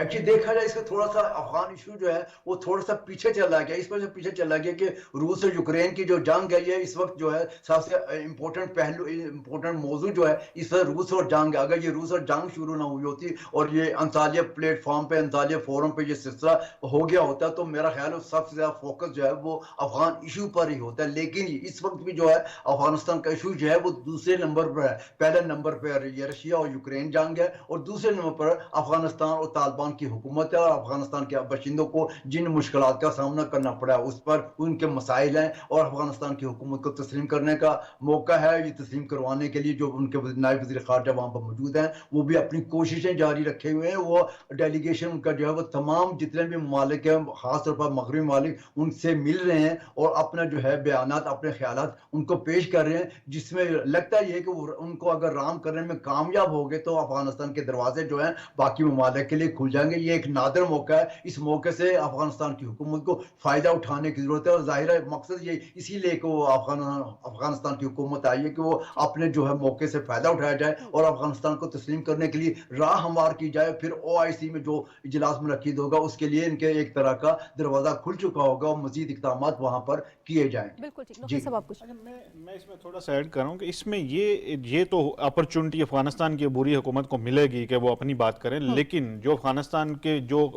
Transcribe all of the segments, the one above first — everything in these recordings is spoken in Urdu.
ایکچولی دیکھا جائے اس کا تھوڑا سا افغان ایشو جو ہے وہ تھوڑا سا پیچھے چلا گیا, اس وجہ سے پیچھے چلا گیا کہ روس اور یوکرین کی جو جنگ ہے یہ اس وقت جو ہے سب سے امپورٹنٹ پہلو, امپورٹنٹ موضوع جو ہے اس وقت روس اور جنگ ہے. اگر یہ روس اور جنگ شروع نہ ہوئی ہوتی اور یہ انطالیہ پلیٹ فارم پہ, انطالیہ فورم پہ یہ سلسلہ ہو گیا ہوتا تو میرا خیال ہے سب سے زیادہ فوکس جو ہے وہ افغان ایشو پر ہی ہوتا ہے. لیکن اس وقت بھی جو ہے افغانستان کا ایشو جو ہے وہ دوسرے نمبر پر ہے. پہلے نمبر پر یہ رشیا اور یوکرین جنگ ہے اور دوسرے نمبر پر افغانستان اور طالبان کی حکومت ہے اور افغانستان کے باشندوں کو جن مشکلات کا سامنا کرنا پڑا ہے اس پر ان کے مسائل ہیں اور افغانستان کی حکومت کو تسلیم کرنے کا موقع ہے. یہ تسلیم کروانے کے لیے جو ان کے نائب وزیر خارجہ وہاں پر موجود ہیں وہ بھی اپنی کوششیں جاری رکھے ہوئے ہیں. وہ ڈیلیگیشن ان کا جو ہے وہ تمام جتنے بھی ممالک ہیں خاص طور پر مغربی ممالک ان سے مل رہے ہیں اور اپنا جو ہے بیانات, اپنے خیالات ان کو پیش کر رہے ہیں, جس میں لگتا یہ ہے کہ وہ ان کو اگر رام کرنے میں کامیاب ہو گئے تو افغانستان کے دروازے جو ہیں باقی ممالک کے لیے کھل جائیں گے. یہ ایک نادر موقع ہے, اس موقع سے افغانستان کی حکومت کو فائدہ اٹھانے کی ضرورت ہے اور ظاہر ہے مقصد یہ اسی لیے کہ وہ افغانستان کی حکومت آئی ہے کہ وہ اپنے جو ہے موقع سے فائدہ اٹھایا جائے اور افغانستان کو تسلیم کرنے کے لیے راہ ہموار کی جائے. پھر OIC میں جو اجلاس منعقد ہوگا اس کے لیے ان کے ایک طرح کا دروازہ کھل چکا ہوگا اور مزید اقدامات وہاں پر کیے جائیں. بالکل ٹھیک. نقی صاحب آپ کچھ میں اس میں تھوڑا سا ایڈ کر رہا ہوں کہ اس میں یہ تو اپرچونٹی افغانستان کی عبوری حکومت کو ملے گی کہ وہ اپنی بات کریں, لیکن جو افغانستان کے جو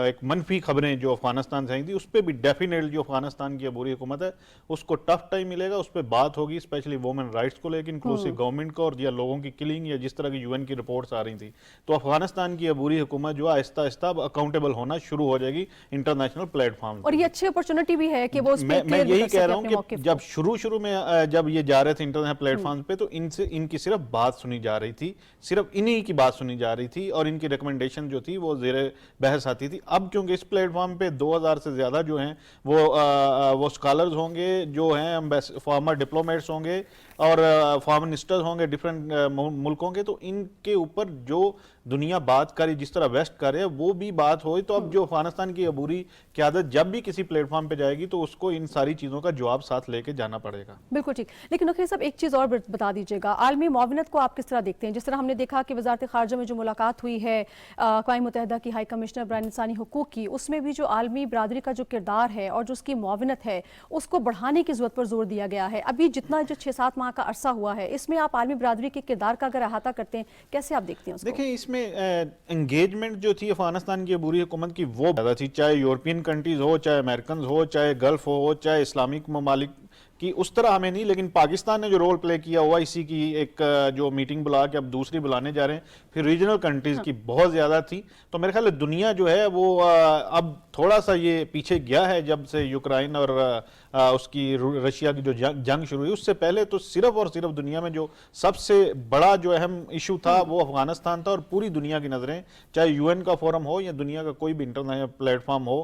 ایک منفی خبریں جو افغانستان سے آئی تھی اس پہ بھی ڈیفینیٹلی جو افغانستان کی عبوری حکومت ہے اس کو ٹف ٹائم ملے گا, اس پہ بات ہوگی اسپیشلی وومن رائٹس کو لے کے انکلوسیو گورنمنٹ کو, اور یا لوگوں کی کلنگ یا جس طرح کی UN کی رپورٹس آ رہی تھی. تو افغانستان کی عبوری حکومت جو آہستہ آہستہ اکاؤنٹیبل ہونا شروع ہو جائے گی انٹرنیشنل پلیٹ فارم, اور یہ اچھی اپرچونٹی بھی ہے کہ وہ اس پہ میں یہی کہہ رہا ہوں کہ جب شروع میں جب یہ جا رہے تھے انٹرنیشنل پلیٹ فارم پہ تو ان کی صرف بات سنی جا رہی تھی, صرف انہی کی بات سنی جا رہی تھی اور ان کی ریکمنڈیشن جو تھی وہ زیر بحث آتی تھی. اب چونکہ اس پلیٹ فارم پہ 2000 سے زیادہ جو ہیں وہ اسکالرز ہوں گے, جو ہیں فارمر ڈپلومیٹس ہوں گے اور فارم منسٹرز ہوں گے ڈفرینٹ ملکوں کے, تو ان کے اوپر جو دنیا بات کری جس طرح ویسٹ کرے وہ بھی بات ہوئی. تو اب جو افغانستان کی عبوری قیادت جب بھی کسی پلیٹ فارم پہ جائے گی تو اس کو ان ساری چیزوں کا جواب ساتھ لے کے جانا پڑے گا. بالکل ٹھیک. لیکن نقی صاحب ایک چیز اور بتا دیجیے گا, عالمی معاونت کو آپ کس طرح دیکھتے ہیں؟ جس طرح ہم نے دیکھا کہ وزارت خارجہ میں جو ملاقات ہوئی ہے اقوام متحدہ کی ہائی کمشنر برائے انسانی حقوق کی, اس میں بھی جو عالمی برادری کا جو کردار ہے اور جو اس کی معاونت ہے اس کو بڑھانے کی ضرورت پر زور دیا گیا ہے. ابھی جتنا جو 6-7 ماہ کا عرصہ ہوا ہے اس میں آپ عالمی برادری کے کردار کا اگر احاطہ کرتے ہیں کیسے آپ دیکھتے ہیں اس کو؟ دیکھیں اس میں انگیجمنٹ جو تھی افغانستان کی عبوری حکومت کی وہ زیادہ تھی, چاہے یورپین کنٹریز ہو, چاہے امریکنز ہو, چاہے گلف ہو, چاہے اسلامک ممالک کی, اس طرح ہمیں نہیں. لیکن پاکستان نے جو رول پلے کیا OIC کی ایک جو میٹنگ بلا کے اب دوسری بلانے جا رہے ہیں, پھر ریجنل کنٹریز کی بہت زیادہ تھی. تو میرے خیال ہے دنیا جو ہے وہ اب تھوڑا سا یہ پیچھے گیا ہے جب سے یوکرائن اور اس کی رشیا کی جو جنگ شروع ہوئی. اس سے پہلے تو صرف اور صرف دنیا میں جو سب سے بڑا جو اہم ایشو تھا وہ افغانستان تھا, اور پوری دنیا کی نظریں چاہے UN کا فورم ہو یا دنیا کا کوئی بھی انٹرنیشنل پلیٹ فارم ہو,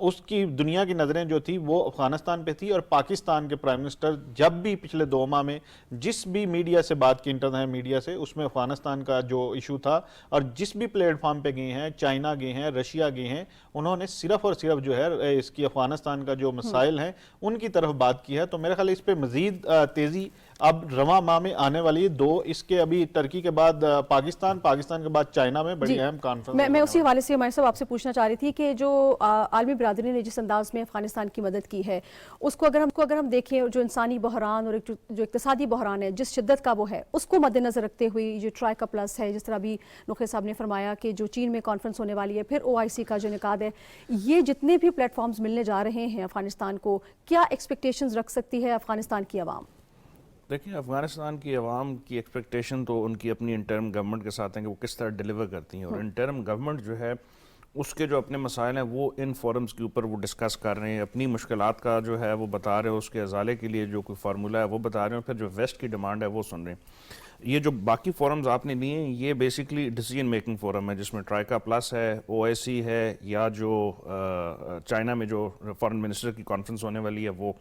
اس کی دنیا کی نظریں جو تھی وہ افغانستان پہ تھی. اور پاکستان کے پرائم منسٹر جب بھی پچھلے 2 ماہ میں جس بھی میڈیا سے بات کی, انٹرنیشنل میڈیا سے, اس میں افغانستان کا جو ایشو تھا, اور جس بھی پلیٹ فارم پہ گئے ہیں, چائنا گئے ہیں, رشیا گئے ہیں, انہوں نے صرف اور صرف جو ہے اس کی افغانستان کا جو مسائل ہیں ان کی طرف بات کی ہے. تو میرے خیال اس پہ مزید تیزی اب رواں ماہ میں آنے والی ہے. 2 اس کے ابھی ترکی کے بعد پاکستان کے بعد چائنا میں بڑی اہم کانفرنس. میں اسی حوالے سے ہمارے صاحب آپ سے پوچھنا چاہ رہی تھی کہ جو عالمی برادری نے جس انداز میں افغانستان کی مدد کی ہے اس کو اگر ہم دیکھیں, جو انسانی بحران اور جو اقتصادی بحران ہے جس شدت کا وہ ہے, اس کو مد نظر رکھتے ہوئے جو ٹرائی کا پلس ہے, جس طرح بھی نقی صاحب نے فرمایا کہ جو چین میں کانفرنس ہونے والی ہے, پھر OIC کا جو انعقاد ہے, یہ جتنے بھی پلیٹ فارمز ملنے جا رہے ہیں افغانستان کو, کیا ایکسپیکٹیشنز رکھ سکتی ہے افغانستان کی عوام؟ دیکھیں افغانستان کی عوام کی ایکسپیکٹیشن تو ان کی اپنی انٹرم گورنمنٹ کے ساتھ ہیں کہ وہ کس طرح ڈیلیور کرتی ہیں, اور انٹرم گورنمنٹ جو ہے اس کے جو اپنے مسائل ہیں وہ ان فورمز کے اوپر وہ ڈسکس کر رہے ہیں, اپنی مشکلات کا جو ہے وہ بتا رہے ہیں, اس کے ازالے کے لیے جو کوئی فارمولہ ہے وہ بتا رہے ہیں, اور پھر جو ویسٹ کی ڈیمانڈ ہے وہ سن رہے ہیں. یہ جو باقی فورمز آپ نے لیے ہیں یہ بیسکلی ڈیسیجن میکنگ فورم ہے, جس میں ٹرائکا پلس ہے, OIC ہے, یا جو چائنا میں جو فارن منسٹر کی کانفرنس ہونے والی ہے وہ,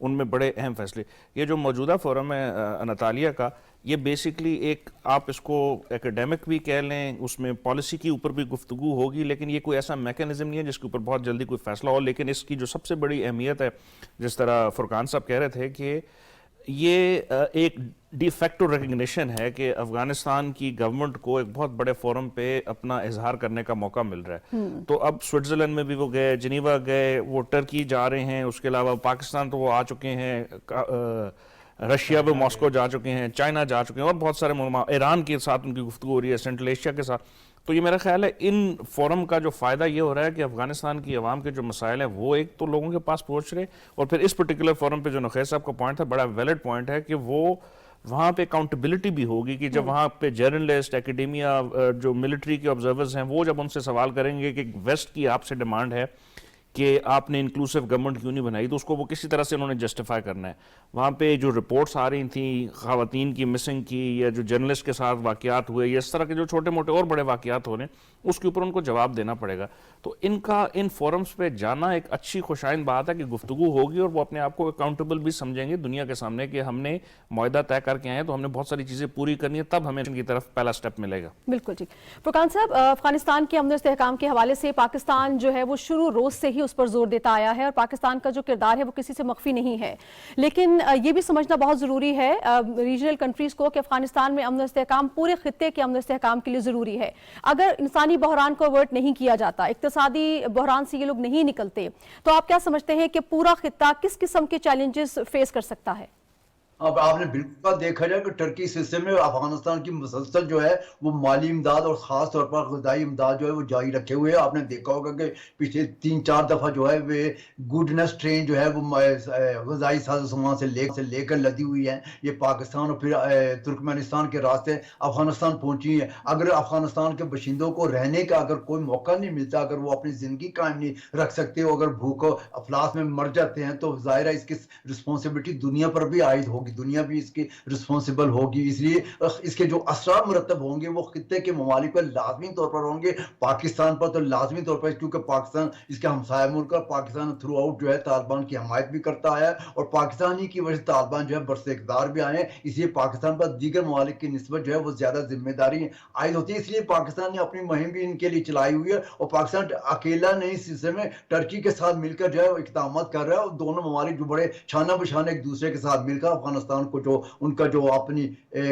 ان میں بڑے اہم فیصلے. یہ جو موجودہ فورم ہے انطالیہ کا, یہ بیسکلی ایک آپ اس کو ایکیڈیمک بھی کہہ لیں, اس میں پالیسی کے اوپر بھی گفتگو ہوگی, لیکن یہ کوئی ایسا میکانزم نہیں ہے جس کے اوپر بہت جلدی کوئی فیصلہ ہو. لیکن اس کی جو سب سے بڑی اہمیت ہے, جس طرح فرقان صاحب کہہ رہے تھے کہ یہ ایک ڈی فیکٹو ریکگنیشن ہے کہ افغانستان کی گورنمنٹ کو ایک بہت بڑے فورم پہ اپنا اظہار کرنے کا موقع مل رہا ہے. تو اب سوئٹزرلینڈ میں بھی وہ گئے, جنیوا گئے, وہ ٹرکی جا رہے ہیں, اس کے علاوہ پاکستان تو وہ آ چکے ہیں, رشیا بھی ماسکو جا چکے ہیں, چائنا جا چکے ہیں, اور بہت سارے ایران کے ساتھ ان کی گفتگو ہو رہی ہے, سینٹرل ایشیا کے ساتھ. تو یہ میرا خیال ہے ان فورم کا جو فائدہ یہ ہو رہا ہے کہ افغانستان کی عوام کے جو مسائل ہیں وہ ایک تو لوگوں کے پاس پہنچ رہے, اور پھر اس پرٹیکولر فورم پہ جو نقیص صاحب کا پوائنٹ ہے بڑا ویلڈ پوائنٹ ہے کہ وہ وہاں پہ اکاؤنٹیبلٹی بھی ہوگی کہ جب وہاں پہ جرنلسٹ, ایکیڈیمیا, جو ملٹری کے آبزرورز ہیں, وہ جب ان سے سوال کریں گے کہ ویسٹ کی آپ سے ڈیمانڈ ہے کہ آپ نے انکلوسیو گورنمنٹ کیوں نہیں بنائی, تو اس کو وہ کسی طرح سے انہوں نے جسٹیفائی کرنا ہے. وہاں پہ جو رپورٹس آ رہی تھیں خواتین کی مسنگ کی, یا جو جرنلسٹ کے ساتھ واقعات ہوئے, یا اس طرح کے جو چھوٹے موٹے اور بڑے واقعات ہو رہے ہیں, اس کے اوپر ان کو جواب دینا پڑے گا. تو ان فورمز پہ جانا ایک اچھی خوشائند بات ہے کہ گفتگو ہوگی اور وہ اپنے آپ کو اکاؤنٹیبل بھی سمجھیں گے دنیا کے سامنے کہ ہم نے معاہدہ طے کر کے آئے ہیں, تو ہم نے بہت ساری چیزیں پوری کرنی ہے, تب ہمیں ان کی طرف پہلا سٹیپ ملے گا. بالکل ٹھیک. فرقان صاحب, افغانستان کے امن و استحکام کے حوالے سے پاکستان جو ہے وہ شروع روز سے ہی اس پر زور دیتا آیا ہے, اور پاکستان کا جو کردار ہے وہ کسی سے مخفی نہیں ہے. لیکن یہ بھی سمجھنا بہت ضروری ہے ریجنل کنٹریز کو کہ افغانستان میں امن و استحکام پورے خطے کے امن و استحکام کے لیے ضروری ہے. اگر انسانی بحران کو اوائڈ نہیں کیا جاتا, اقتصادی بحران سے یہ لوگ نہیں نکلتے, تو آپ کیا سمجھتے ہیں کہ پورا خطہ کس قسم کے چیلنجز فیس کر سکتا ہے؟ اب آپ نے بالکل دیکھا جائے کہ ٹرکی سسٹم میں افغانستان کی مسلسل جو ہے وہ مالی امداد اور خاص طور پر غذائی امداد جو ہے وہ جاری رکھے ہوئے ہیں. آپ نے دیکھا ہوگا کہ پچھلے 3-4 دفعہ جو ہے وہ گوڈنس ٹرین جو ہے وہ غذائی ساز و سامان سے لے کر لدی ہوئی ہے, یہ پاکستان اور پھر ترکمانستان کے راستے افغانستان پہنچی ہے. اگر افغانستان کے باشندوں کو رہنے کا اگر کوئی موقع نہیں ملتا, اگر وہ اپنی زندگی قائم نہیں رکھ سکتے, اگر بھوک و افلاس میں مر جاتے ہیں, تو ظاہر ہے اس کی رسپانسبلٹی دنیا پر بھی عائد ہوگی, دنیا بھی اس کی رسپانسبل ہوگی. اس لیے اس کے جو اثرات مرتب ہوں گے وہ خطے کے ممالک پر لازمی طور پر ہوں گے, پاکستان پر تو لازمی طور پر, کیونکہ پاکستان اس کے ہمسایہ ملک ہے. پاکستان تھرو آؤٹ جو ہے طالبان کی حمایت بھی کرتا ہے, اور پاکستان ہی کی وجہ سے طالبان جو ہے برسر اقتدار بھی آئے ہیں. اس لیے پاکستان پر دیگر ممالک کی نسبت جو ہے وہ زیادہ ذمہ داری عائد ہوتی ہے. اس لیے پاکستان نے اپنی مہم بھی ان کے لیے چلائی ہوئی ہے, اور پاکستان اکیلا نہیں اس سلسلے میں ٹرکی کے ساتھ مل کر جو ہے اقدامات کر رہا ہے, اور دونوں ممالک جو بڑے چھانا بچھانا ایک دوسرے کے ساتھ مل کر افغانستان کو جو ان کا جو اپنی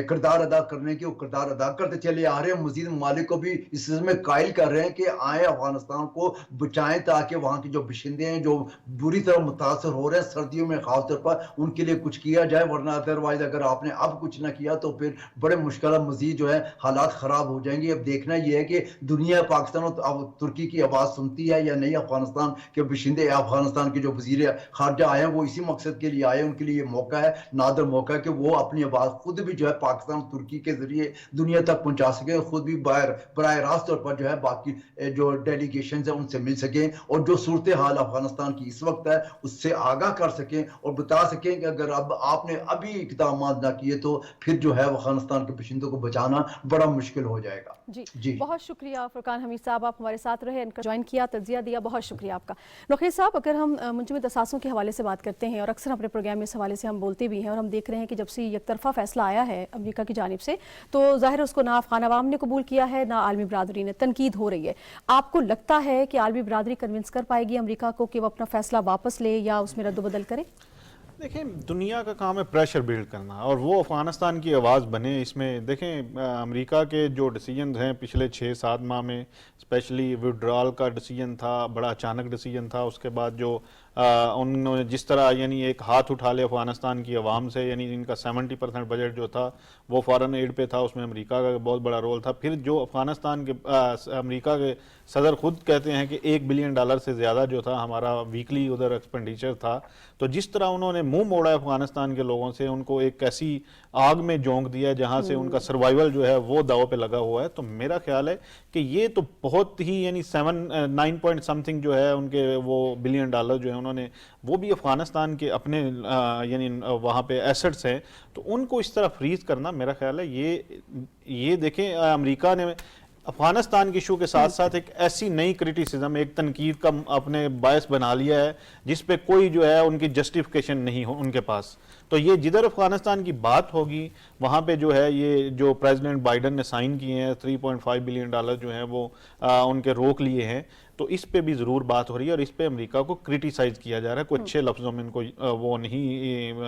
کردار ادا کرنے کی وہ کردار ادا کرتے چلے آ رہے ہیں. مزید ممالک کو بھی اس سلسلے میں قائل کر رہے ہیں کہ آئیں افغانستان کو بچائیں, تاکہ وہاں کے جو باشندے ہیں جو بری طرح متاثر ہو رہے ہیں سردیوں میں خاص طور پر, ان کے لیے کچھ کیا جائے. ورنہ ادروائز اگر آپ نے اب کچھ نہ کیا تو پھر بڑے مشکلات, مزید جو ہے حالات خراب ہو جائیں گے. اب دیکھنا یہ ہے کہ دنیا پاکستان اور ترکی کی آواز سنتی ہے یا نہیں. افغانستان کے باشندے, افغانستان کے جو وزیر خارجہ آئے ہیں وہ اسی مقصد کے لیے آئے ہیں. ان کے لیے یہ موقع ہے, نادر موقع ہے کہ وہ اپنی آواز خود بھی جو ہے پاکستان ترکی کے ذریعے دنیا تک پہنچا سکے, خود بھی براہ راست طور پر جو ہے باقی جو ڈیلیگیشنز ہیں ان سے مل سکیں, اور جو صورتحال افغانستان کی اس وقت ہے اس سے آگاہ کر سکیں, اور بتا سکیں کہ اگر اب آپ نے ابھی اقدامات نہ کیے تو پھر جو ہے افغانستان کے باشندوں کو بچانا بڑا مشکل ہو جائے گا. جی بہت شکریہ فرقان حمید صاحب, آپ ہمارے ساتھ رہے, ان کا جوائن کیا, تجزیہ دیا, بہت شکریہ آپ کا. نقیب صاحب, اگر ہم منجمد اثاثوں کے حوالے سے بات کرتے ہیں, اور اکثر اپنے پروگرام میں اس حوالے سے ہم بولتے بھی ہیں, اور ہم دیکھ رہے ہیں کہ جب سے یک طرفہ فیصلہ آیا ہے امریکہ کی جانب سے, تو ظاہر اس کو نہ افغان عوام نے قبول کیا ہے, نہ عالمی برادری نے. تنقید ہو رہی ہے. آپ کو لگتا ہے کہ عالمی برادری کنونس کر پائے گی امریکہ کو کہ وہ اپنا فیصلہ واپس لے یا اس میں رد و بدل کرے؟ دیکھیں, دنیا کا کام ہے پریشر بلڈ کرنا, اور وہ افغانستان کی آواز بنے. اس میں دیکھیں امریکہ کے جو ڈیسیجنز ہیں پچھلے 6-7 ماہ میں, اسپیشلی وڈرال کا ڈیسیجن تھا, بڑا اچانک ڈیسیجن تھا. اس کے بعد جو انہوں نے جس طرح یعنی ایک ہاتھ اٹھا لے افغانستان کی عوام سے, یعنی ان کا 70% بجٹ جو تھا وہ فارن ایڈ پہ تھا, اس میں امریکہ کا بہت بڑا رول تھا. پھر جو افغانستان کے امریکہ کے صدر خود کہتے ہیں کہ $1 بلین سے زیادہ جو تھا ہمارا ویکلی ادھر ایکسپینڈیچر تھا. تو جس طرح انہوں نے منہ موڑا افغانستان کے لوگوں سے, ان کو ایک ایسی آگ میں جھونک دیا جہاں سے ان کا سروائیول جو ہے وہ داؤ پہ لگا ہوا ہے. تو میرا خیال ہے کہ یہ تو بہت ہی یعنی 9 پوائنٹ سمتھنگ جو ہے ان کے وہ $1 بلین جو ہے انہوں نے, وہ بھی افغانستان کے اپنے یعنی وہاں پہ ایسٹس ہیں, تو ان کو اس طرح فریز کرنا میرا خیال ہے یہ دیکھیں امریکہ نے افغانستان کی ایشو کے ساتھ ساتھ ایک ایسی نئی کرٹیسزم, ایک تنقید کا اپنے باعث بنا لیا ہے جس پہ کوئی جو ہے ان کی جسٹیفیکیشن نہیں ہو ان کے پاس. تو یہ جدھر افغانستان کی بات ہوگی وہاں پہ جو ہے یہ جو پریزیڈنٹ بائیڈن نے سائن کیے ہیں $3.5 بلین جو ہیں وہ ان کے روک لیے ہیں, تو اس پہ بھی ضرور بات ہو رہی ہے اور اس پہ امریکہ کو کرٹیسائز کیا جا رہا ہے, کوئی اچھے لفظوں میں ان کو وہ نہیں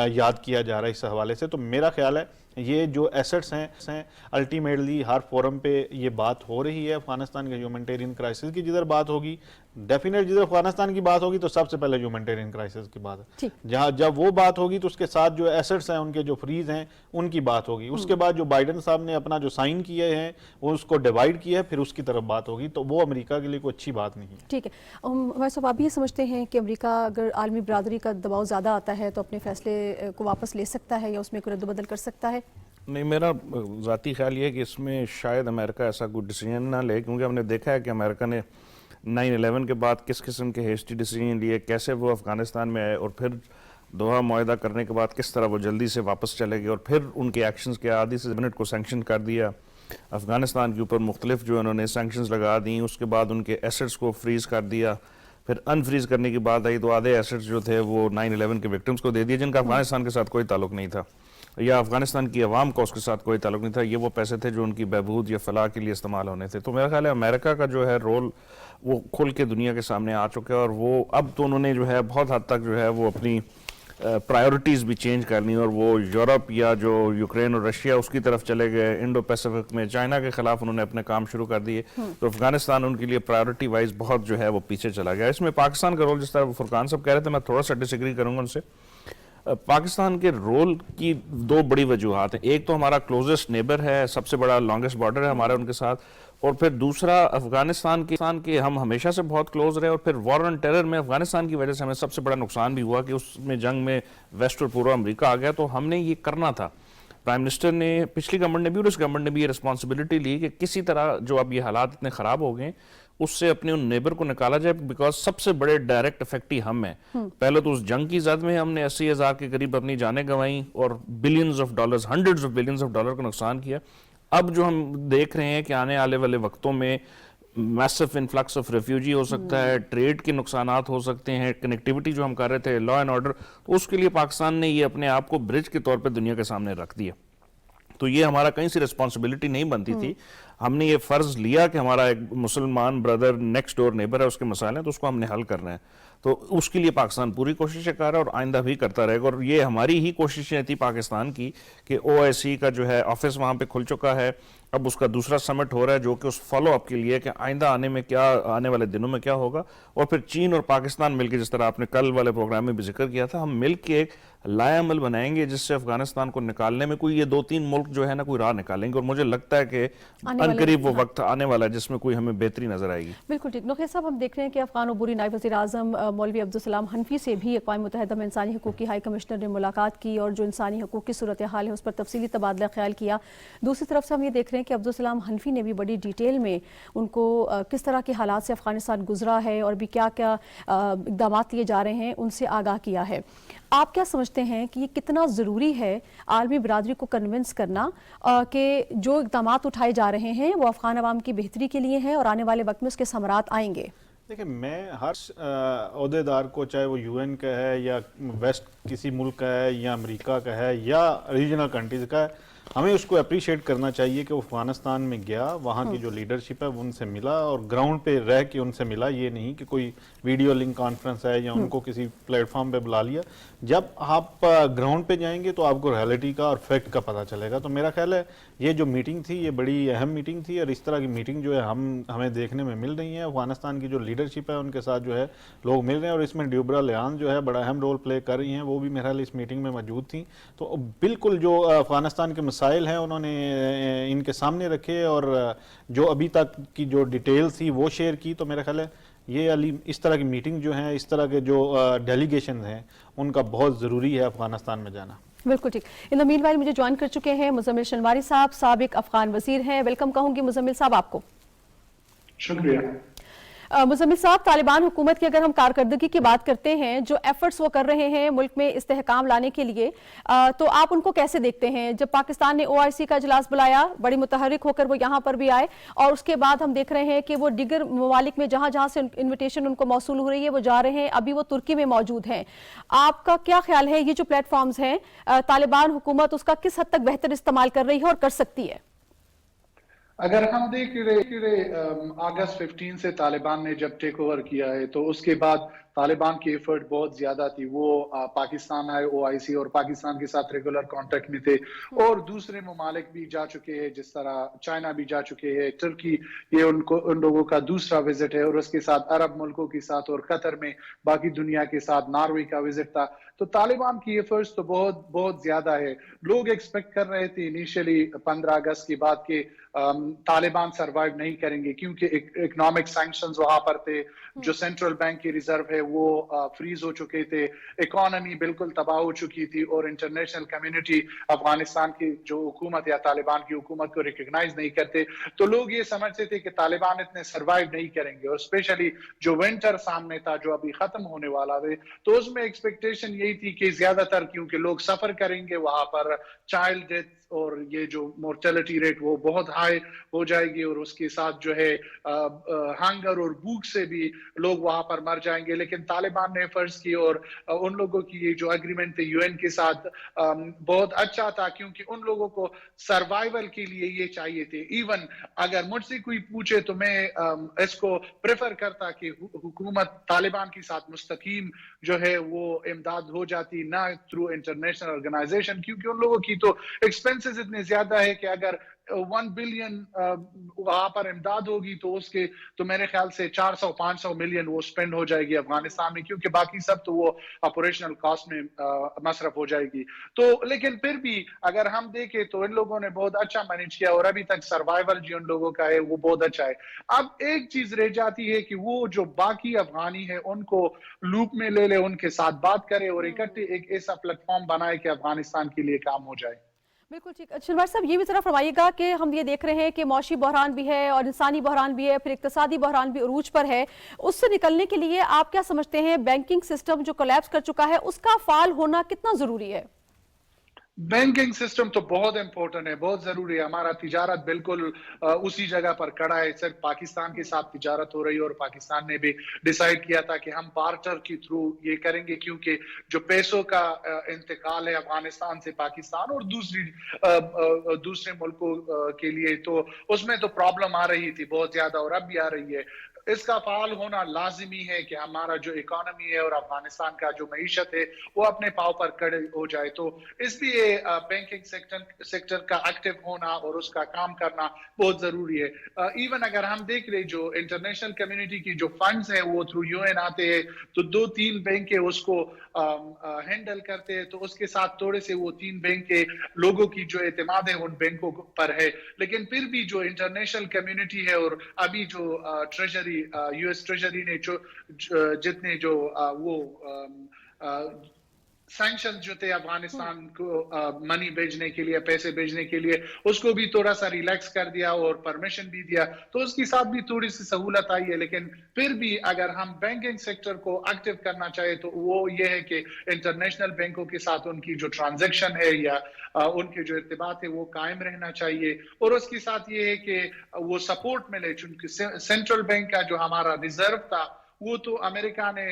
یاد کیا جا رہا ہے اس حوالے سے. تو میرا خیال ہے یہ جو ایسٹس ہیں الٹیمیٹلی ہر فورم پہ یہ بات ہو رہی ہے افغانستان کے ہیومنٹیرین کرائسس کی. جدھر بات ہوگی ڈیفینیٹ, جدھر افغانستان کی بات ہوگی تو سب سے پہلے ہیومنٹیرین کرائسس کی بات ہے. جہاں جب وہ بات ہوگی تو اس کے ساتھ جو ایسٹس ہیں ان کے جو فریز ہیں ان کی بات ہوگی. اس کے بعد جو بائیڈن صاحب نے اپنا جو سائن کیے ہیں وہ اس کو ڈیوائیڈ کیا ہے, پھر اس کی طرف بات ہوگی. تو وہ امریکہ کے لیے کوئی اچھی بات نہیں ہے. ٹھیک ہے. ہمارے صاحب آپ بھی یہ سمجھتے ہیں کہ امریکہ اگر عالمی برادری کا دباؤ زیادہ آتا ہے تو اپنے فیصلے کو واپس لے سکتا ہے یا اس میں کوئی رد و بدل کر سکتا ہے؟ نہیں, میرا ذاتی خیال یہ ہے کہ اس میں شاید امریکہ ایسا کوئی ڈیسیجن نہ لے, کیونکہ ہم نے دیکھا ہے کہ امریکہ نے 9/11 کے بعد کس قسم کے ہیسٹی ڈیسیجن لیے, کیسے وہ افغانستان میں آئے اور پھر دوحہ معاہدہ کرنے کے بعد کس طرح وہ جلدی سے واپس چلے گئے اور پھر ان کے ایکشنز کے آدھی سے منٹ کو سینکشن کر دیا. افغانستان کے اوپر مختلف جو انہوں نے سینکشنز لگا دیں, اس کے بعد ان کے ایسٹس کو فریز کر دیا, پھر انفریز کرنے کی بات آئی تو آدھے ایسٹس جو تھے وہ 9/11 کے وکٹمز کو دے دیے جن کا افغانستان کے ساتھ کوئی تعلق نہیں تھا یا افغانستان کی عوام کا اس کے ساتھ کوئی تعلق نہیں تھا. یہ وہ پیسے تھے جو ان کی بہبود یا فلاح کے لیے استعمال ہونے تھے. تو میرا خیال ہے امریکہ کا جو ہے رول وہ کھل کے دنیا کے سامنے آ چکا ہے اور وہ اب تو انہوں نے جو ہے بہت حد تک جو ہے وہ اپنی پرائیورٹیز بھی چینج کرنی اور وہ یورپ یا جو یوکرین اور رشیا اس کی طرف چلے گئے. انڈو پیسفک میں چائنا کے خلاف انہوں نے اپنے کام شروع کر دیے, تو افغانستان ان کے لیے پرائیورٹی وائز بہت جو ہے وہ پیچھے چلا گیا. اس میں پاکستان کا رول جس طرح فرقان صاحب کہہ رہے تھے میں تھوڑا سا ڈس ایگری کروں گا ان سے. پاکستان کے رول کی دو بڑی وجوہات ہیں. ایک تو ہمارا کلوزسٹ نیبر ہے, سب سے بڑا لانگسٹ بارڈر ہے ہمارا ان کے ساتھ, اور پھر دوسرا افغانستان کے ہم ہمیشہ سے بہت کلوز رہے اور پھر وار آن ٹیرر میں افغانستان کی وجہ سے ہمیں سب سے بڑا نقصان بھی ہوا کہ اس میں جنگ میں ویسٹ اور پورا امریکہ آ گیا. تو ہم نے یہ کرنا تھا, پرائم منسٹر نے, پچھلی گورنمنٹ نے بھی اور اس گورنمنٹ نے بھی یہ رسپانسبلٹی لی کہ کسی طرح جو اب یہ حالات اتنے خراب ہو گئے اس سے اپنے ان نیبر کو نکالا جائے, بیکاز سب سے بڑے ڈائریکٹ افیکٹی ہم ہیں. پہلے تو اس جنگ کی زد میں ہم نے 80,000 کے قریب اپنی جانیں گنوائیں اور billions of dollars, hundreds of billions of dollar کا نقصان کیا. اب جو ہم دیکھ رہے ہیں کہ آنے والے وقتوں میں میسو انفلکس آف ریفیوجی ہو سکتا ہے, ٹریڈ کے نقصانات ہو سکتے ہیں, کنیکٹیوٹی جو ہم کر رہے تھے, لا اینڈ آرڈر, تو اس کے لیے پاکستان نے یہ اپنے آپ کو برج کے طور پہ دنیا کے سامنے رکھ دیا. تو یہ ہمارا کہیں سے رسپانسبلٹی نہیں بنتی تھی. ہم نے یہ فرض لیا کہ ہمارا ایک مسلمان بردر نیکسٹ ڈور نیبر ہے, اس کے مسائل ہیں تو اس کو ہم نے حل کرنا ہے. تو اس کے لیے پاکستان پوری کوششیں کر رہا ہے اور آئندہ بھی کرتا رہے گا. اور یہ ہماری ہی کوششیں تھی پاکستان کی کہ OIC کا جو ہے آفس وہاں پہ کھل چکا ہے, اب اس کا دوسرا سمٹ ہو رہا ہے جو کہ اس فالو اپ کے لیے کہ آئندہ آنے والے دنوں میں کیا ہوگا. اور پھر چین اور پاکستان مل کے, جس طرح آپ نے کل والے پروگرام میں بھی ذکر کیا تھا, ہم مل کے ایک لائے عمل بنائیں گے جس سے افغانستان کو نکالنے میں کوئی یہ 2-3 ملک جو ہے نا کوئی راہ نکالیں گے. اور مجھے لگتا ہے کہ عنقریب وہ وقت آنے والا ہے جس میں کوئی ہمیں بہتری نظر آئے گی. بالکل ٹھیک. نقیہ صاحب, ہم دیکھ رہے ہیں کہ افغان عبوری نائب وزیر اعظم مولوی عبدالسلام حنفی سے بھی اقوام متحدہ میں انسانی حقوق کی ہائی کمشنر نے ملاقات کی اور جو انسانی حقوق کی صورتحال ہے اس پر تفصیلی تبادلہ خیال کیا. دوسری طرف سے ہم یہ دیکھ رہے ہیں کہ عبدالسلام حنفی نے بھی بڑی ڈیٹیل میں ان کو کس طرح کے حالات سے افغانستان گزرا ہے اور بھی کیا کیا اقدامات لیے جا رہے ہیں ان سے آگاہ کیا ہے. آپ کیا سمجھتے ہیں کہ یہ کتنا ضروری ہے عالمی برادری کو کنونس کرنا کہ جو اقدامات اٹھائے جا رہے ہیں وہ افغان عوام کی بہتری کے لیے ہیں اور آنے والے وقت میں اس کے ثمرات آئیں گے؟ دیکھیں, میں ہر عہدیدار کو, چاہے وہ UN کا ہے یا ویسٹ کسی ملک کا ہے یا امریکہ کا ہے یا ریجنل کنٹریز کا ہے, ہمیں اس کو اپریشیٹ کرنا چاہیے کہ وہ افغانستان میں گیا, وہاں کی جو لیڈرشپ ہے وہ ان سے ملا اور گراؤنڈ پہ رہ کے ان سے ملا. یہ نہیں کہ کوئی ویڈیو لنک کانفرنس ہے یا ان کو کسی پلیٹ فارم پہ بلا لیا. جب آپ گراؤنڈ پہ جائیں گے تو آپ کو ریئلٹی کا اور فیکٹ کا پتہ چلے گا. تو میرا خیال ہے یہ جو میٹنگ تھی یہ بڑی اہم میٹنگ تھی اور اس طرح کی میٹنگ جو ہے ہمیں دیکھنے میں مل رہی ہیں. افغانستان کی جو لیڈرشپ ہے ان کے ساتھ جو ہے لوگ مل رہے ہیں اور اس میں ڈیوبرا لیان جو ہے بڑا اہم رول پلے کر رہی ہیں, وہ بھی میرا خیال اس میٹنگ میں موجود تھیں. تو بالکل جو افغانستان کے مسائل ہیں انہوں نے ان کے سامنے رکھے اور جو ابھی تک کی جو ڈیٹیل تھی وہ شیئر کی. تو میرا خیال ہے یہ اس طرح کی میٹنگ جو ہیں, اس طرح کے جو ڈیلیگیشن ہیں ان کا بہت ضروری ہے افغانستان میں جانا. بالکل ٹھیک. ان دا مین وائل مجھے جوائن کر چکے ہیں مزمل شنواری صاحب, سابق افغان وزیر ہیں. ویلکم کہوں گی مزمل صاحب آپ کو. شکریہ. مزمل صاحب, طالبان حکومت کی اگر ہم کارکردگی کی بات کرتے ہیں, جو ایفرٹس وہ کر رہے ہیں ملک میں استحکام لانے کے لیے, تو آپ ان کو کیسے دیکھتے ہیں؟ جب پاکستان نے OIC کا اجلاس بلایا, بڑی متحرک ہو کر وہ یہاں پر بھی آئے اور اس کے بعد ہم دیکھ رہے ہیں کہ وہ دیگر ممالک میں جہاں جہاں سے انویٹیشن ان کو موصول ہو رہی ہے وہ جا رہے ہیں. ابھی وہ ترکی میں موجود ہیں. آپ کا کیا خیال ہے یہ جو پلیٹ فارمز ہیں طالبان حکومت اس کا کس حد تک بہتر استعمال کر رہی ہے اور کر سکتی ہے؟ اگر ہم دیکھ رہے اگست 15 سے طالبان نے جب ٹیک اوور کیا ہے تو اس کے بعد طالبان کی ایفرٹ بہت زیادہ تھی. وہ پاکستان آئے OIC اور پاکستان کے ساتھ ریگولر کانٹیکٹ میں تھے, اور دوسرے ممالک بھی جا چکے ہیں, جس طرح چائنا بھی جا چکے ہیں, ترکی یہ ان لوگوں کا دوسرا وزٹ ہے, اور اس کے ساتھ عرب ملکوں کے ساتھ, اور قطر میں باقی دنیا کے ساتھ ناروے کا وزٹ تھا. تو طالبان کی ایفرٹس تو بہت بہت زیادہ ہے. لوگ ایکسپیکٹ کر رہے تھے انیشلی 15 اگست کے بعد کہ طالبان سروائیو نہیں کریں گے, کیونکہ اکنامک سینکشنز وہاں پر تھے, جو سینٹرل بینک کی ریزرو ہے وہ فریز ہو چکے تھے, اکانومی بالکل تباہ ہو چکی تھی, اور انٹرنیشنل کمیونٹی افغانستان کی جو حکومت یا طالبان کی حکومت کو ریکگنائز نہیں کرتے. تو لوگ یہ سمجھتے تھے کہ طالبان اتنے سروائیو نہیں کریں گے, اور اسپیشلی جو ونٹر سامنے تھا جو ابھی ختم ہونے والا ہے, تو اس میں ایکسپیکٹیشن یہی تھی کہ زیادہ تر کیونکہ لوگ سفر کریں گے وہاں پر, چائلڈ ڈیتھ اور یہ جو مورٹیلٹی ریٹ وہ بہت ہائی ہو جائے گی, اور اس کے ساتھ جو ہے ہنگر اور بھوک سے بھی لوگ وہاں پر مر جائیں گے. لیکن طالبان نے فرض کی, اور ان لوگوں کی یہ جو اگریمنٹ تھے UN کے ساتھ بہت اچھا تھا, کیونکہ ان لوگوں کو سروائیول کے لیے یہ چاہیے تھے. ایون اگر مجھ سے کوئی پوچھے تو میں اس کو پریفر کرتا کہ حکومت طالبان کے ساتھ مستقیم جو ہے وہ امداد ہو جاتی, نہ تھرو انٹرنیشنل آرگنائزیشن, کیونکہ ان لوگوں کی تو ایکسپینسز اتنے زیادہ ہے کہ اگر 1 بلین وہاں پر امداد ہوگی تو اس کے تو میرے خیال سے 400-500 ملین وہ سپینڈ ہو جائے گی افغانستان میں, کیونکہ باقی سب تو وہ آپریشنل کاسٹ میں مصرف ہو جائے گی. تو لیکن پھر بھی اگر ہم دیکھیں تو ان لوگوں نے بہت اچھا مینیج کیا, اور ابھی تک سروائیول جو ان لوگوں کا ہے وہ بہت اچھا ہے. اب ایک چیز رہ جاتی ہے کہ وہ جو باقی افغانی ہے ان کو لوپ میں لے لے, ان کے ساتھ بات کرے, اور اکٹھے ایک ایسا پلیٹ فارم بنائے کہ افغانستان کے لیے کام ہو جائے. بالکل ٹھیک. شنوار صاحب یہ بھی ذرا فرمائیے گا کہ ہم یہ دیکھ رہے ہیں کہ معاشی بحران بھی ہے اور انسانی بحران بھی ہے, پھر اقتصادی بحران بھی عروج پر ہے. اس سے نکلنے کے لیے آپ کیا سمجھتے ہیں بینکنگ سسٹم جو کولیپس کر چکا ہے اس کا فعال ہونا کتنا ضروری ہے؟ بینکنگ سسٹم تو بہت امپورٹنٹ ہے, بہت ضروری ہے. ہمارا تجارت بالکل اسی جگہ پر کھڑا ہے. صرف پاکستان کے ساتھ تجارت ہو رہی ہے, اور پاکستان نے بھی ڈیسائیڈ کیا تھا کہ ہم بارٹر کے تھرو یہ کریں گے, کیونکہ جو پیسوں کا انتقال ہے افغانستان سے پاکستان اور دوسرے ملکوں کے لیے, تو اس میں تو پرابلم آ رہی تھی بہت زیادہ, اور اب بھی آ رہی ہے. اس کا فعال ہونا لازمی ہے کہ ہمارا جو اکانومی ہے اور افغانستان کا جو معیشت ہے وہ اپنے پاؤں پر کھڑے ہو جائے. تو اس لیے بینکنگ سیکٹر کا ایکٹیو ہونا اور اس کا کام کرنا بہت ضروری ہے. ایون اگر ہم دیکھ لیں جو انٹرنیشنل کمیونٹی کی جو فنڈز ہیں وہ تھرو UN آتے ہیں, تو 2-3 بینکیں اس کو ہینڈل کرتے ہیں, تو اس کے ساتھ تھوڑے سے وہ 3 بینک کے لوگوں کی جو اعتماد ہے ان بینکوں پر ہے. لیکن پھر بھی جو انٹرنیشنل کمیونٹی ہے, اور ابھی جو ٹریجری US ٹریجری نے جتنے جو وہ سینکشن جو تھے افغانستان کو منی بھیجنے کے لیے, پیسے بھیجنے کے لیے, اس کو بھی تھوڑا سا ریلیکس کر دیا اور پرمیشن بھی دیا, تو اس کے ساتھ بھی تھوڑی سی سہولت آئی ہے. لیکن پھر بھی اگر ہم بینکنگ سیکٹر کو ایکٹیو کرنا چاہے تو وہ یہ ہے کہ انٹرنیشنل بینکوں کے ساتھ ان کی جو ٹرانزیکشن ہے یا ان کے جو ارتباط ہے وہ قائم رہنا چاہیے, اور اس کے ساتھ یہ ہے کہ وہ سپورٹ ملے. چونکہ سینٹرل بینک کا جو ہمارا ریزرو تھا وہ تو امریکہ نے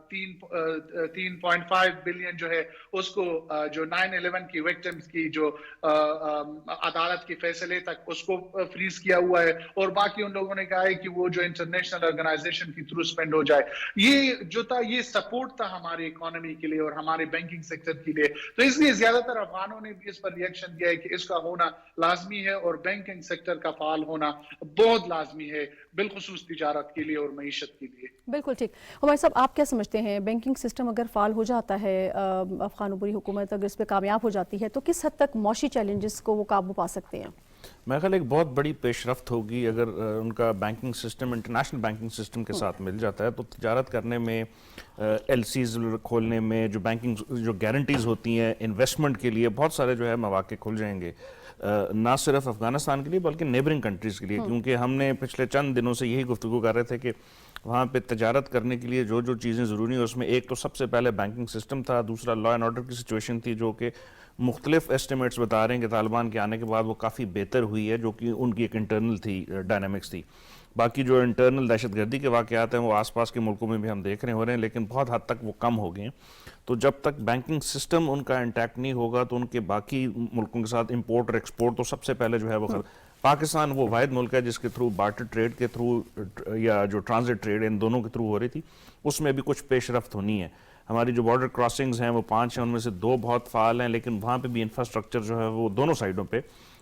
3.5 بلین جو ہے اس کو جو 9/11 کی وکٹمز کی جو عدالت کے فیصلے تک اس کو فریز کیا ہوا ہے, اور باقی ان لوگوں نے کہا ہے کہ وہ جو انٹرنیشنل آرگنائزیشن کی تھرو سپینڈ ہو جائے. یہ جو تھا یہ سپورٹ تھا ہماری اکانومی کے لیے اور ہمارے بینکنگ سیکٹر کے لیے. تو اس لیے زیادہ تر افغانوں نے بھی اس پر ریئیکشن دیا ہے کہ اس کا ہونا لازمی ہے, اور بینکنگ سیکٹر کا فعال ہونا بہت لازمی ہے, بالخصوص تجارت کے لیے اور معیشت کے لیے. بالکل ٹھیک. ہمارے صاحب آپ کیا سمجھتے ہیں بینکنگ سسٹم اگر فعال ہو جاتا ہے, افغان عبوری حکومت اگر اس پہ کامیاب ہو جاتی ہے, تو کس حد تک معاشی چیلنجز کو وہ قابو پا سکتے ہیں؟ میرے خیال ایک بہت بڑی پیش رفت ہوگی اگر ان کا banking system international banking system کے ساتھ مل جاتا ہے, تو تجارت کرنے میں, LCs کھولنے میں, جو بینکنگ جو گارنٹیز ہوتی ہیں انویسٹمنٹ کے لیے, بہت سارے جو ہے مواقع کھل جائیں گے, نہ صرف افغانستان کے لیے بلکہ نیبرنگ کنٹریز کے لیے. کیونکہ ہم نے پچھلے چند دنوں سے یہی گفتگو کر رہے تھے کہ وہاں پہ تجارت کرنے کے لیے جو چیزیں ضروری ہیں اس میں ایک تو سب سے پہلے بینکنگ سسٹم تھا, دوسرا لا اینڈ آرڈر کی سچویشن تھی, جو کہ مختلف ایسٹیمیٹس بتا رہے ہیں کہ طالبان کے آنے کے بعد وہ کافی بہتر ہوئی ہے, جو کہ ان کی ایک انٹرنل تھی ڈائنامکس تھی. باقی جو انٹرنل دہشت گردی کے واقعات ہیں وہ آس پاس کے ملکوں میں بھی ہم دیکھ رہے ہو رہے ہیں, لیکن بہت حد تک وہ کم ہو گئے ہیں. تو جب تک بینکنگ سسٹم ان کا انٹیکٹ نہیں ہوگا تو ان کے باقی ملکوں کے ساتھ امپورٹ اور ایکسپورٹ تو سب سے پہلے جو ہے وہ پاکستان وہ واحد ملک ہے جس کے تھرو بارٹر ٹریڈ کے تھرو یا جو ٹرانزٹ ٹریڈ ان دونوں کے تھرو ہو رہی تھی، اس میں بھی کچھ پیش رفت ہونی ہے. ہماری جو بارڈر کراسنگز ہیں وہ 5 ہیں، ان میں سے 2 بہت فعال ہیں، لیکن وہاں پہ بھی انفراسٹرکچر جو ہے وہ دونوں سائڈوں پہ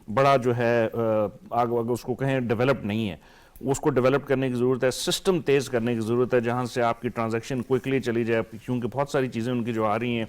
بڑا جو ہے اگر اس کو کہیں ڈیولپ نہیں ہے. اس کو ڈیولپ کرنے کی ضرورت ہے، سسٹم تیز کرنے کی ضرورت ہے جہاں سے آپ کی ٹرانزیکشن کوئکلی چلی جائے، کیونکہ بہت ساری چیزیں ان کی جو آ رہی ہیں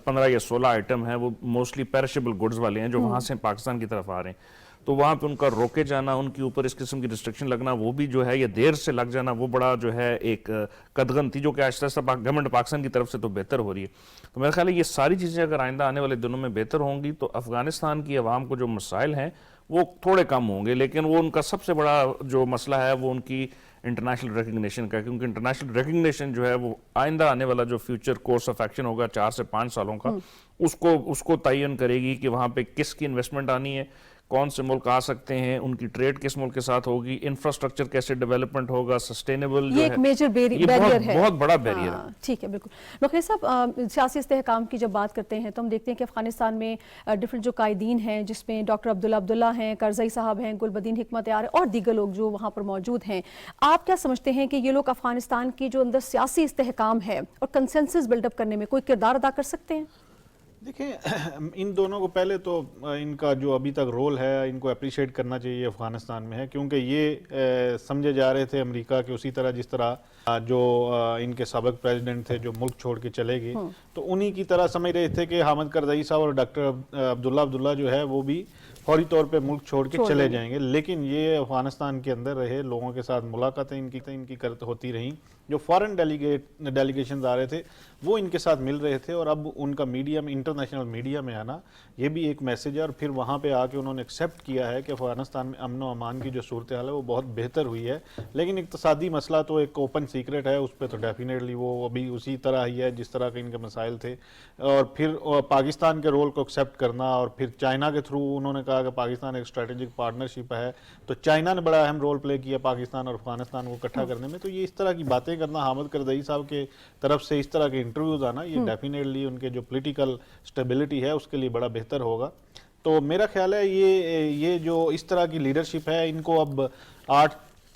15 یا 16 آئٹم ہیں وہ موسٹلی پیرشیبل گڈز والے ہیں جو وہاں سے پاکستان کی طرف آ رہے ہیں. تو وہاں پہ ان کا روکے جانا، ان کے اوپر اس قسم کی ریسٹرکشن لگنا، وہ بھی جو ہے یا دیر سے لگ جانا، وہ بڑا جو ہے ایک قدغن تھی جو کہ آہستہ آہستہ گورنمنٹ پاکستان کی طرف سے تو بہتر ہو رہی ہے. تو میرا خیال ہے یہ ساری چیزیں اگر آئندہ آنے والے دنوں میں بہتر ہوں گی تو افغانستان کی عوام کو جو مسائل ہیں وہ تھوڑے کم ہوں گے. لیکن وہ ان کا سب سے بڑا جو مسئلہ ہے وہ ان کی انٹرنیشنل ریکگنیشن کا، کیونکہ انٹرنیشنل ریکگنیشن جو ہے وہ آئندہ آنے والا جو فیوچر کورس آف ایکشن ہوگا 4 سے 5 سالوں کا، اس کو تعین کرے گی کہ وہاں پہ کس کی انویسٹمنٹ آنی ہے، کون سے ملک آ سکتے ہیں، ان کی ٹریڈ کس ملک کے ساتھ ہوگی، انفراسٹرکچر کیسے ڈیولپمنٹ ہوگا، سسٹینیبل یہ ایک میجر بیریئر ہے، بہت بڑا بیریئر ہے. ٹھیک ہے، بالکل. نقی صاحب، سیاسی استحکام کی جب بات کرتے ہیں تو ہم دیکھتے ہیں کہ افغانستان میں ڈفرینٹ جو قائدین ہیں، جس میں ڈاکٹر عبداللہ ہیں، کرزئی صاحب ہیں، گلبدین حکمت یار اور دیگر لوگ جو وہاں پر موجود ہیں، آپ کیا سمجھتے ہیں کہ یہ لوگ افغانستان کی جو اندر سیاسی استحکام ہے اور کنسنسس بلڈ اپ کرنے میں کوئی کردار ادا کر سکتے ہیں؟ دیکھیں، ان دونوں کو پہلے تو ان کا جو ابھی تک رول ہے ان کو اپریشیٹ کرنا چاہیے افغانستان میں ہے، کیونکہ یہ سمجھے جا رہے تھے امریکہ کے اسی طرح جس طرح جو ان کے سابق پریزیڈنٹ تھے جو ملک چھوڑ کے چلے گئے، تو انہی کی طرح سمجھ رہے تھے کہ حامد کرزئی صاحب اور ڈاکٹر عبداللہ جو ہے وہ بھی فوری طور پہ ملک چھوڑ کے چلے جائیں گے. لیکن یہ افغانستان کے اندر رہے، لوگوں کے ساتھ ملاقاتیں ان کی ہوتی رہیں، جو فارن ڈیلیگیشنز آ رہے تھے وہ ان کے ساتھ مل رہے تھے، اور اب ان کا میڈیا میں، انٹرنیشنل میڈیا میں آنا یہ بھی ایک میسیج ہے. اور پھر وہاں پہ آ کے انہوں نے ایکسیپٹ کیا ہے کہ افغانستان میں امن و امان کی جو صورتحال ہے وہ بہت بہتر ہوئی ہے. لیکن اقتصادی مسئلہ تو ایک اوپن سیکرٹ ہے، اس پہ تو ڈیفینیٹلی وہ ابھی اسی طرح ہی ہے جس طرح کے ان کے مسائل تھے. اور پھر پاکستان کے رول کو ایکسیپٹ کرنا، اور پھر چائنا کے تھرو انہوں نے کہا کہ پاکستان ایک اسٹریٹجک پارٹنرشپ ہے، تو چائنا نے بڑا اہم رول پلے کیا پاکستان اور افغانستان کو اکٹھا کرنے میں. تو یہ اس طرح کی باتیں کرنا، حامد کرزئی صاحب کے طرف سے اس طرح کے انٹرویوز آنا، یہ ڈیفینیٹلی ان کے جو پولیٹیکل سٹیبلٹی ہے اس کے لیے بڑا بہتر ہوگا. تو میرا خیال ہے یہ جو اس طرح کی لیڈرشپ ہے، ان کو اب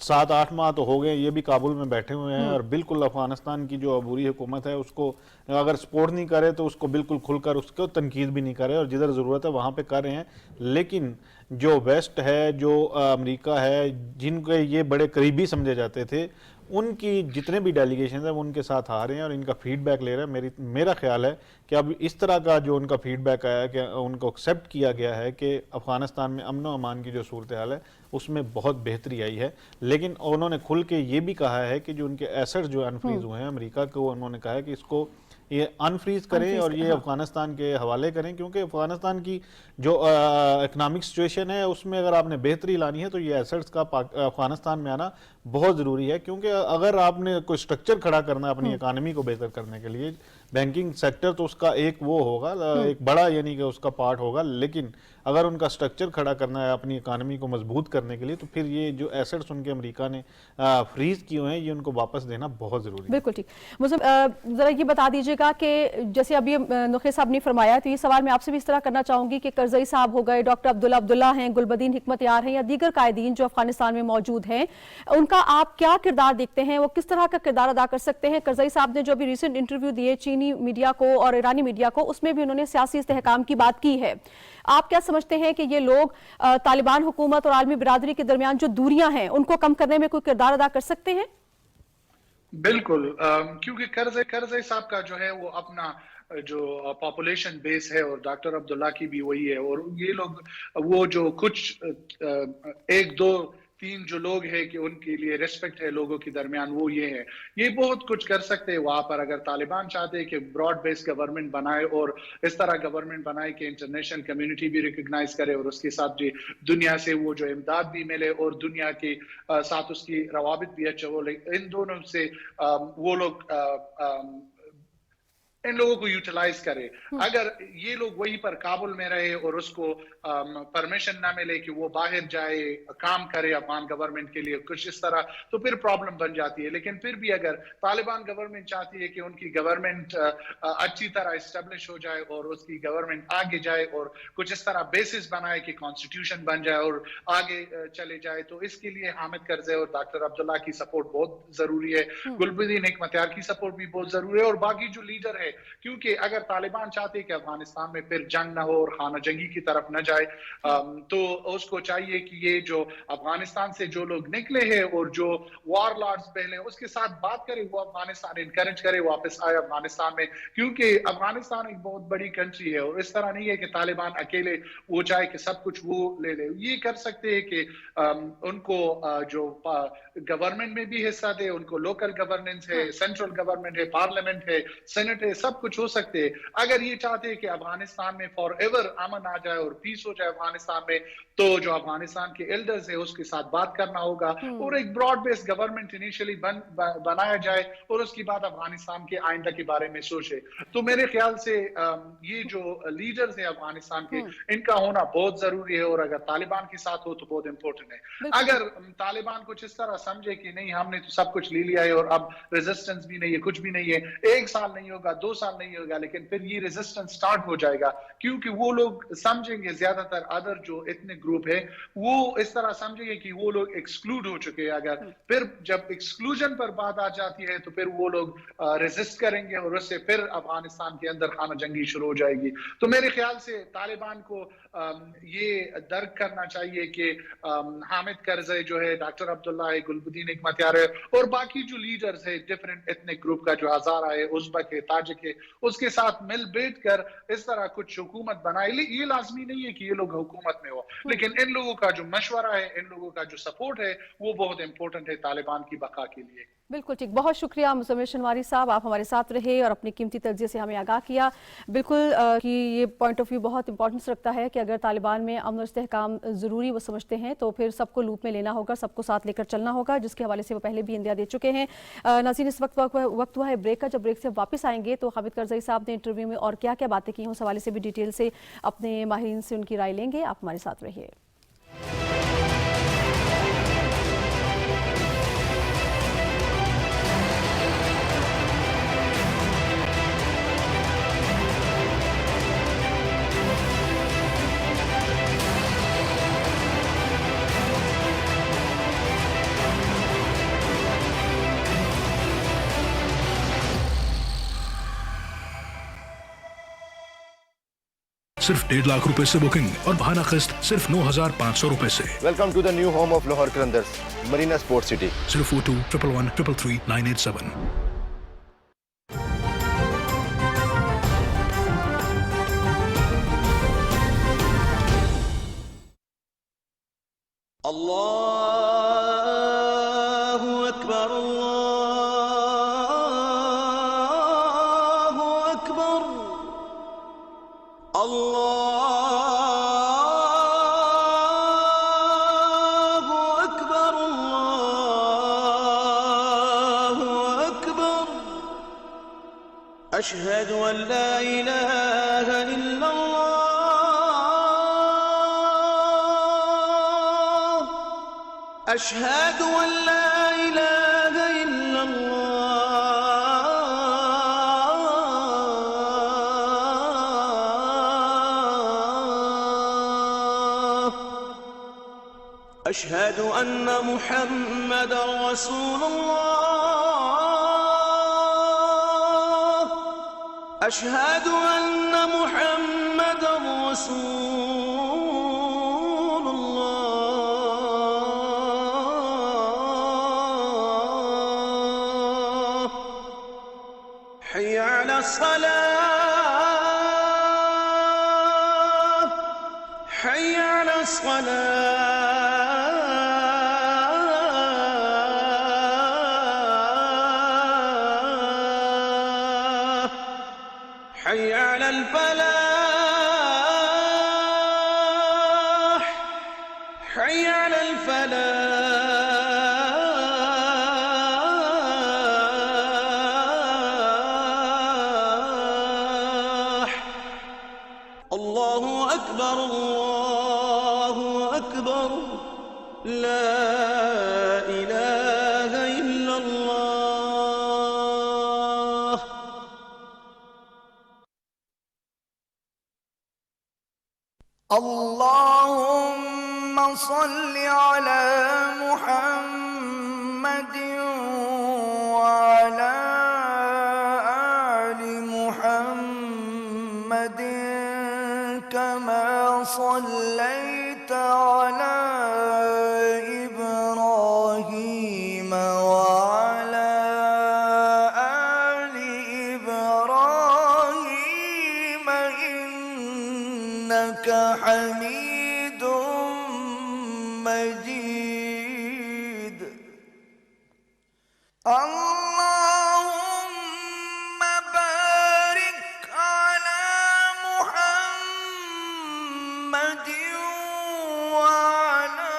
7-8 ماہ تو ہو گئے، یہ بھی کابل میں بیٹھے ہوئے ہیں، اور بالکل افغانستان کی جو عبوری حکومت ہے اس کو اگر سپورٹ نہیں کرے تو اس کو بالکل کھل کر اس کو تنقید بھی نہیں کرے، اور جدھر ضرورت ہے وہاں پہ کر رہے ہیں. لیکن جو ویسٹ ہے، جو امریکہ ہے، جن کے یہ بڑے قریبی سمجھے جاتے تھے، ان کی جتنے بھی ڈیلیگیشنز ہیں وہ ان کے ساتھ آ رہے ہیں اور ان کا فیڈ بیک لے رہے ہیں. میرا خیال ہے کہ اب اس طرح کا جو ان کا فیڈ بیک آیا ہے کہ ان کو ایکسیپٹ کیا گیا ہے کہ افغانستان میں امن و امان کی جو صورتحال ہے اس میں بہت بہتری آئی ہے. لیکن انہوں نے کھل کے یہ بھی کہا ہے کہ جو ان کے ایسٹس جو انفریز ہوئے ہیں امریکہ کو، انہوں نے کہا ہے کہ اس کو یہ انفریز کریں اور یہ افغانستان کے حوالے کریں، کیونکہ افغانستان کی جو اکنامک سچویشن ہے اس میں اگر آپ نے بہتری لانی ہے تو یہ ایسٹس کا افغانستان میں آنا بہت ضروری ہے. کیونکہ اگر آپ نے کوئی سٹرکچر کھڑا کرنا ہے اپنی اکانومی کو بہتر کرنے کے لیے، بینکنگ سیکٹر تو اس کا ایک وہ ہوگا، ایک بڑا یعنی کہ اس کا پارٹ ہوگا، لیکن اگر ان کا سٹرکچر کھڑا کرنا ہے اپنی اکانومی کو مضبوط کرنے کے لیے تو پھر یہ جو ایسٹس ان کے امریکہ نے فریز کیے ہوئے ہیں یہ ان کو واپس دینا بہت ضروری ہے. بالکل ٹھیک. ذرا یہ بتا دیجیے گا کہ جیسے ابھی نقی صاحب نے فرمایا، تو یہ سوال میں آپ سے بھی اس طرح کرنا چاہوں گی کہ کرزئی صاحب ہو گئے، ڈاکٹر عبداللہ ہیں، گلبدین حکمت یار ہیں، یا دیگر قائدین جو افغانستان میں موجود ہیں، ان کا آپ کیا کردار دیکھتے ہیں؟ وہ کس طرح کا کردار ادا کر سکتے ہیں؟ کرزئی صاحب نے جو ابھی ریسنٹ انٹرویو دیے چینی میڈیا کو اور ایرانی میڈیا کو، اس میں بھی انہوں نے سیاسی استحکام کی بات کی ہے. آپ کیا سمجھتے ہیں کہ یہ لوگ طالبان حکومت اور عالمی برادری کے درمیان جو دوریاں ہیں ان کو کم کرنے میں کوئی کردار ادا کر سکتے ہیں؟ بالکل، کیونکہ کرزئی صاحب کا جو ہے وہ اپنا جو پاپولیشن بیس ہے اور ڈاکٹر عبداللہ کی بھی وہی ہے، اور یہ لوگ وہ جو کچھ 1-2-3 جو لوگ ہیں کہ ان کے لیے ریسپیکٹ ہے لوگوں کے درمیان، وہ یہ ہے. یہ بہت کچھ کر سکتے ہیں وہاں پر. اگر طالبان چاہتے ہیں کہ براڈ بیس گورنمنٹ بنائے اور اس طرح گورنمنٹ بنائے کہ انٹرنیشنل کمیونٹی بھی ریکگنائز کرے اور اس کے ساتھ دنیا سے وہ جو امداد بھی ملے اور دنیا کے ساتھ اس کی روابط بھی اچھا ہو، ان دونوں سے وہ لوگ ان لوگوں کو یوٹیلائز کرے. اگر یہ لوگ وہیں پر کابل میں رہے اور اس کو پرمیشن نہ ملے کہ وہ باہر جائے کام کرے افغان گورنمنٹ کے لیے کچھ اس طرح, تو پھر پرابلم بن جاتی ہے. لیکن پھر بھی اگر طالبان گورنمنٹ چاہتی ہے کہ ان کی گورنمنٹ اچھی طرح اسٹیبلش ہو جائے اور اس کی گورنمنٹ آگے جائے اور کچھ اس طرح بیسس بنائے کہ کانسٹیٹیوشن بن جائے اور آگے چلے جائے, تو اس کے لیے حامد کرزئی اور ڈاکٹر عبداللہ کی سپورٹ بہت ضروری ہے, گلبدین حکمتیار کی سپورٹ بھی بہت ضروری ہے, اور باقی جو لیڈر ہے, کیونکہ اگر طالبان چاہتے کہ افغانستان میں پھر جنگ نہ ہو اور خانہ جنگی کی طرف نہ جائے, تو اس کو چاہیے کہ یہ جو افغانستان سے جو لوگ نکلے ہیں اور جو وار لارڈز پہلے اس کے ساتھ بات کرے, وہ افغانستان انکریج کرے واپس آئے افغانستان میں, کیونکہ افغانستان ایک بہت بڑی کنٹری ہے اور اس طرح نہیں ہے کہ طالبان اکیلے وہ چاہے کہ سب کچھ وہ لے لے. یہ کر سکتے ہیں کہ ان کو جو گورنمنٹ میں بھی حصہ دے, ان کو لوکل گورننس ہے, سینٹرل گورنمنٹ ہے, پارلیمنٹ ہے, سینٹ ہے, سب کچھ ہو سکتے ہیں. اگر یہ چاہتے ہیں کہ افغانستان میں فار ایور امن آ جائے اور پیس ہو جائے افغانستان میں, تو جو افغانستان کے ایلڈرز ہیں اس کے ساتھ بات کرنا ہوگا اور ایک براڈ بیس گورنمنٹ انیشلی بنایا جائے اور اس کے بعد افغانستان کے آئندہ کے بارے میں سوچے. تو میرے خیال سے یہ جو لیڈرز ہیں افغانستان کے, ان کا ہونا بہت ضروری ہے, اور اگر طالبان کے ساتھ ہو تو بہت امپورٹنٹ ہے. اگر طالبان کچھ اس طرح سمجھے کہ نہیں ہم نے تو سب کچھ لے لیا ہے اور اب ریزسٹنس بھی نہیں ہے, کچھ بھی نہیں ہے, 1 سال نہیں ہوگا, 2 سال نہیں ہوگا, لیکن پھر یہ ریزسٹنس سٹارٹ ہو جائے گا, کیونکہ وہ لوگ سمجھیں گے, زیادہ تر ادر جو اتنے گروپ ہے وہ اس طرح سمجھیں گے کہ وہ لوگ ایکسکلوڈ ہو چکے ہیں. اگر پھر جب ایکسکلوژن پر بات آ جاتی ہے تو پھر وہ لوگ ریزسٹ کریں گے اور اس سے پھر افغانستان کے اندر خانہ جنگی شروع ہو جائے گی. تو میرے خیال سے طالبان کو یہ درک کرنا چاہیے کہ حامد کرزئی جو ہے, ڈاکٹر عبداللہ ہے, گلبدین حکمتیار ہے, اور باقی جو لیڈرز ہے ڈفرینٹ ایتھنک گروپ کا, جو ہزارہ ہے, ازبک ہے, تاجک ہے, اس کے ساتھ مل بیٹھ کر اس طرح کچھ حکومت بنائے. یہ لازمی نہیں ہے کہ یہ لوگ حکومت میں ہو, لیکن ان لوگوں کا جو مشورہ ہے, ان لوگوں کا جو سپورٹ ہے, وہ بہت امپورٹنٹ ہے طالبان کی بقا کے لیے. بالکل ٹھیک, بہت شکریہ مزمل شنواری صاحب, آپ ہمارے ساتھ رہے اور اپنی قیمتی تجزیے سے ہمیں آگاہ کیا. بالکل کہ یہ پوائنٹ آف ویو بہت امپورٹنس رکھتا ہے کہ اگر طالبان میں امن و استحکام ضروری وہ سمجھتے ہیں تو پھر سب کو لوپ میں لینا ہوگا, سب کو ساتھ لے کر چلنا ہوگا, جس کے حوالے سے وہ پہلے بھی اندیا دے چکے ہیں. ناظرین, اس وقت ہوا ہے بریک کا. جب بریک سے واپس آئیں گے تو حامد کرزئی صاحب نے انٹرویو میں اور کیا کیا باتیں کی ہیں اس حوالے سے بھی ڈیٹیل سے اپنے ماہرین سے ان کی رائے لیں گے. آپ ہمارے ساتھ رہیے. صرف 1.5 لاکھ روپے سے بکنگ اور بہانہ قسط صرف 9,500 روپے سے. Welcome to the new home of Lahore Qalandars, Marina sport city. 042-111-333-987. اللہ اکبر اللہ اکبر اللہ اکبر اللہ اکبر اشہد ان لا الہ الا اللہ اشہد ان لا الہ الا اللہ اشہد ان محمد رسول اللہ اشہد ان محمد رسول اللہ حی علی الصلاة حی علی الصلاة حی علی الفلاح حی علی الفلاح. ' اللہ اکبر اللہ اکبر لا الہ الا اللہ. اللهم صل على محمد وعلى آل محمد كما صليت على إبراهيم وعلى آل إبراهيم إنك حميد مجيد. اللهم بارك على محمد وعلى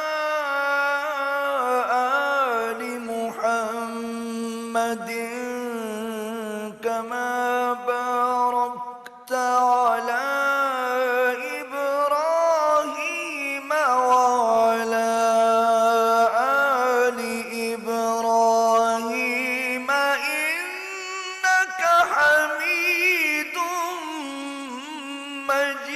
آل محمد كما باركت على إبراهيم وعلى آل إبراهيم إنك حميد مجيد.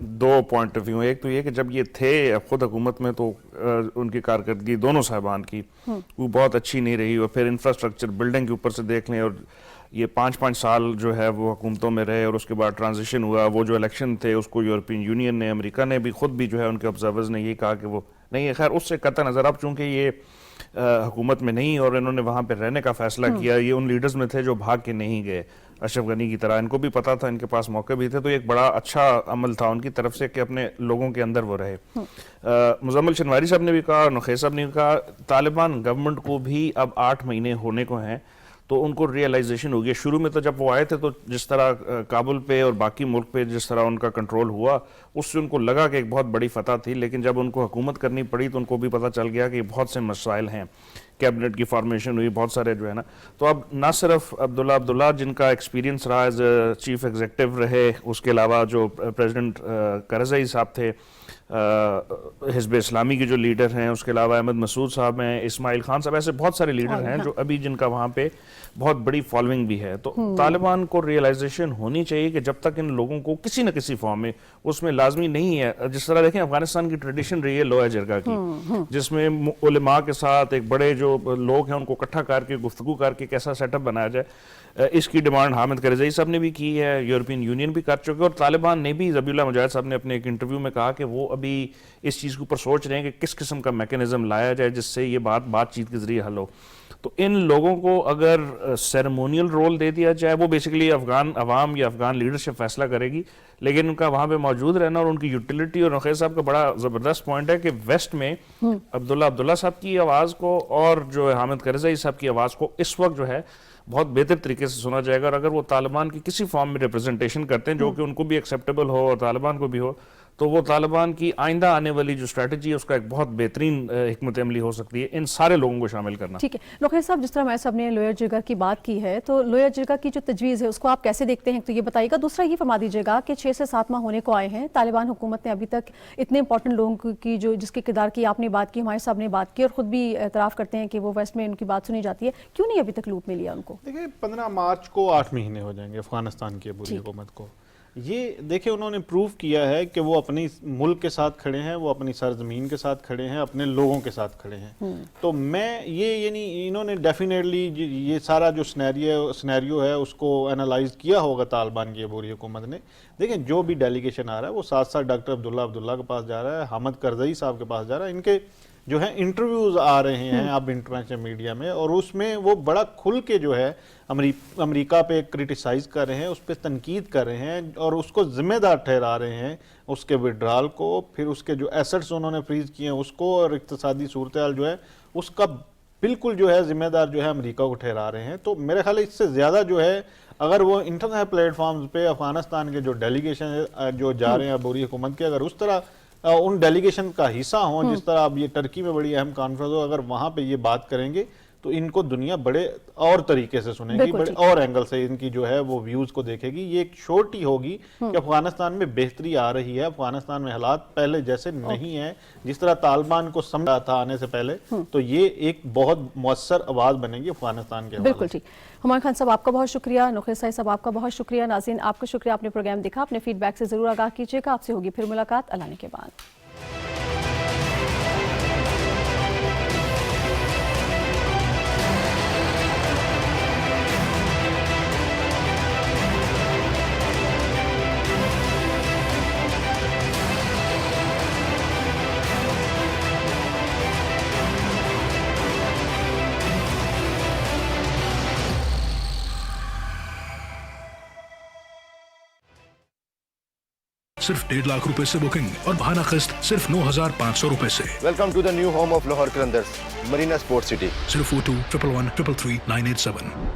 دو پوائنٹ آف ویو. ایک تو یہ کہ جب یہ تھے خود حکومت میں تو ان کی کارکردگی دونوں صاحبان کی وہ بہت اچھی نہیں رہی, اور پھر انفراسٹرکچر بلڈنگ کے اوپر سے دیکھ لیں, اور یہ 5 سال جو ہے وہ حکومتوں میں رہے, اور اس کے بعد ٹرانزیشن ہوا. وہ جو الیکشن تھے اس کو یورپین یونین نے, امریکہ نے بھی, خود بھی جو ہے ان کے آبزرورز نے یہ کہا کہ وہ نہیں ہے. خیر اس سے قطع نظر, اب چونکہ یہ حکومت میں نہیں اور انہوں نے وہاں پہ رہنے کا فیصلہ کیا, یہ ان لیڈرز میں تھے جو بھاگ کے نہیں گئے اشرف غنی کی طرح, ان کو بھی پتا تھا, ان کے پاس موقع بھی تھے, تو ایک بڑا اچھا عمل تھا ان کی طرف سے کہ اپنے لوگوں کے اندر وہ رہے. مزمل شنواری صاحب نے بھی کہا اور نخیل صاحب نے بھی کہا, طالبان گورنمنٹ کو بھی اب 8 مہینے ہونے کو ہیں, تو ان کو ریئلائزیشن ہوگی. شروع میں تو جب وہ آئے تھے تو جس طرح کابل پہ اور باقی ملک پہ جس طرح ان کا کنٹرول ہوا, اس سے ان کو لگا کہ ایک بہت بڑی فتح تھی, لیکن جب ان کو حکومت کرنی پڑی تو ان کو بھی پتہ چل گیا کہ بہت سے مسائل ہیں. کیبنٹ کی فارمیشن ہوئی, بہت سارے جو ہے نا, تو اب نہ صرف عبداللہ جن کا ایکسپیرینس رہا ایز چیف ایگزیکٹو رہے, اس کے علاوہ جو پریزیڈنٹ کرزئی صاحب تھے, حزب اسلامی کے جو لیڈر ہیں, اس کے علاوہ احمد مسعود صاحب ہیں, اسماعیل خان صاحب, ایسے بہت سارے لیڈر ہیں جو ابھی جن کا وہاں پہ بہت بڑی فالوئنگ بھی ہے. تو طالبان کو ریئلائزیشن ہونی چاہیے کہ جب تک ان لوگوں کو کسی نہ کسی فارم میں, اس میں لازمی نہیں ہے, جس طرح دیکھیں افغانستان کی ٹریڈیشن رہی ہے لوہا جرگہ کی, جس میں علماء کے ساتھ ایک بڑے جو لوگ ہیں ان کو اکٹھا کر کے گفتگو کر کے کیسا سیٹ اپ بنایا جائے. اس کی ڈیمانڈ حامد کرزئی صاحب نے بھی کی ہے, یورپین یونین بھی کر چکے, اور طالبان نے بھی, ذبیح اللہ مجاہد صاحب نے اپنے ایک انٹرویو میں کہا کہ وہ ابھی اس چیز کے اوپر سوچ رہے ہیں کہ کس قسم کا میکینزم لایا جائے جس سے یہ بات چیت کے ذریعے حل ہو. تو ان لوگوں کو اگر سیریمونیل رول دے دیا جائے, وہ بیسیکلی افغان عوام یا افغان لیڈرشپ فیصلہ کرے گی, لیکن ان کا وہاں پہ موجود رہنا اور ان کی یوٹیلیٹی. اور نخیل صاحب کا بڑا زبردست پوائنٹ ہے کہ ویسٹ میں عبداللہ صاحب کی آواز کو اور جو حامد کرزئی صاحب کی آواز کو اس وقت جو ہے بہت بہتر طریقے سے سنا جائے گا, اور اگر وہ طالبان کی کسی فارم میں ریپرزنٹیشن کرتے ہیں جو کہ ان کو بھی ایکسیپٹیبل ہو اور طالبان کو بھی ہو, تو وہ طالبان کی آئندہ آنے والی جو اسٹریٹجی ہے اس کا ایک بہت بہترین حکمت عملی ہو سکتی ہے, ان سارے لوگوں کو شامل کرنا. ٹھیک ہے نخیل صاحب, جس طرح میں صاحب نے لوئر جرگہ کی بات کی ہے, تو لوئر جرگہ کی جو تجویز ہے اس کو آپ کیسے دیکھتے ہیں, تو یہ بتائیے گا. دوسرا یہ فرما دیجیے گا کہ 6 سے 7 ماہ ہونے کو آئے ہیں, طالبان حکومت نے ابھی تک اتنے امپورٹنٹ لوگوں کی جو جس کے کردار کی آپ نے بات کی, ہمارے صاحب نے بات کی, اور خود بھی اعتراف کرتے ہیں کہ وہ ویسٹ میں ان کی بات سنی جاتی ہے, کیوں نہیں ابھی تک لوپ میں لیا ان کو؟ دیکھیں 15 مارچ کو 8 مہینے ہو جائیں گے افغانستان کی بری حکومت کو. یہ دیکھیں انہوں نے پروف کیا ہے کہ وہ اپنی ملک کے ساتھ کھڑے ہیں, وہ اپنی سرزمین کے ساتھ کھڑے ہیں, اپنے لوگوں کے ساتھ کھڑے ہیں. تو میں یہ یعنی انہوں نے ڈیفینیٹلی یہ سارا جو سینیریو ہے اس کو انالائز کیا ہوگا طالبان کی بری حکومت نے. دیکھیں جو بھی ڈیلیگیشن آ رہا ہے وہ ساتھ ڈاکٹر عبداللہ کے پاس جا رہا ہے, حامد کرزئی صاحب کے پاس جا رہا ہے, ان کے جو ہے انٹرویوز آ رہے ہیں اب انٹرنیشنل میڈیا میں, اور اس میں وہ بڑا کھل کے جو ہے امریکہ پہ کرٹیسائز کر رہے ہیں, اس پہ تنقید کر رہے ہیں, اور اس کو ذمہ دار ٹھہرا رہے ہیں, اس کے وڈرال کو, پھر اس کے جو ایسٹس انہوں نے فریز کیے ہیں اس کو, اور اقتصادی صورتحال جو ہے اس کا بالکل جو ہے ذمہ دار جو ہے امریکہ کو ٹھہرا رہے ہیں. تو میرے خیال اس سے زیادہ جو ہے اگر وہ انٹرنیشنل پلیٹ فارمز پہ افغانستان کے جو ڈیلیگیشن جو جا رہے ہیں عبوری حکومت کے, اگر اس طرح ان ڈیلیگیشن کا حصہ ہوں, جس طرح اب یہ ٹرکی میں بڑی اہم کانفرنس ہو, اگر وہاں پہ یہ بات کریں گے تو ان کو دنیا بڑے اور طریقے سے سنے گی, بڑے اور اینگل سے ان کی جو ہے وہ ویوز کو دیکھے گی. یہ ایک شورٹی ہوگی کہ افغانستان میں بہتری آ رہی ہے, افغانستان میں حالات پہلے جیسے نہیں ہیں جس طرح طالبان کو سمجھا تھا آنے سے پہلے. تو یہ ایک بہت مؤثر آواز بنے گی افغانستان کے. بالکل ٹھیک. ہمایوں خان صاحب آپ کا بہت شکریہ, نخیل صاحب آپ کا بہت شکریہ, ناظرین آپ کا شکریہ, آپ نے پروگرام دیکھا, اپنے فیڈ بیک سے ضرور آگاہ کیجیے گا. آپ سے ہوگی پھر ملاقات اعلان کے بعد. صرف 1.5 لاکھ روپے سے بکنگ اور بہانہ قسط صرف 9,500 روپے سے. Welcome to the new home of Lahore Qalandars, Marina Sports City. 042 111 333 987.